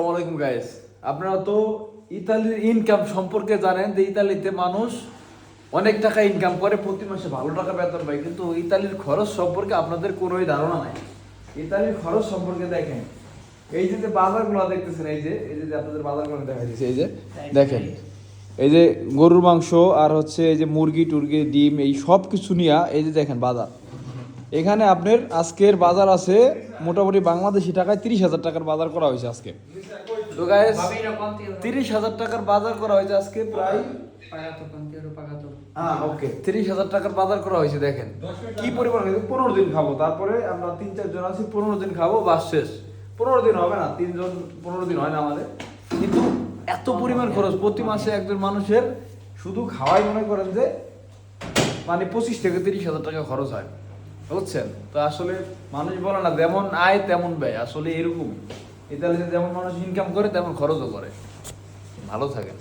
আসসালামু আলাইকুম গাইস, আপনারা তো ইতালির ইনকাম সম্পর্কে জানেন যে ইতালিতে মানুষ অনেক টাকা ইনকাম করে, প্রতি মাসে ভালো টাকা বেতন পায়, কিন্তু ইতালির খরচ সম্পর্কে আপনাদের কোনোই ধারণা নাই। ইতালির খরচ সম্পর্কে দেখেন, এই যে বাজারগুলো দেখতেছেন, এই যে আপনাদের বাজারগুলো দেখা দিচ্ছে, এই যে দেখেন, এই যে গরুর মাংস আর হচ্ছে এই যে মুরগি টুরগি ডিম এই সব কিছু নিয়ে এই যে দেখেন বাজার। এখানে আপনার আজকের বাজার আছে মোটামুটি বাংলাদেশি টাকায় 30,000 টাকার বাজার করা হয়েছে আজকে। তো গাইস 30,000 টাকার বাজার করা হয়েছে আজকে, প্রায় ওকে 30,000 টাকার বাজার করা হয়েছে। দেখেন কি পরিমাণ, 15 দিন খাবো, তারপরে আমরা 3-4 জন আছি, 15 দিন খাবো, বাস শেষ। 15 দিন হবে না, 3 জন 15 দিন হয় না আমাদের, কিন্তু এত পরিমাণ খরচ প্রতি মাসে একজন মানুষের শুধু খাওয়াই মনে করেন যে মানে 25 থেকে 30,000 টাকা খরচ হয়, বুঝছেন? তো আসলে মানুষ বলে না যেমন আয় তেমন ব্যয়, আসলে এরকম ইতালিতে যেমন মানুষ ইনকাম করে তেমন খরচও করে। ভালো থাকেন।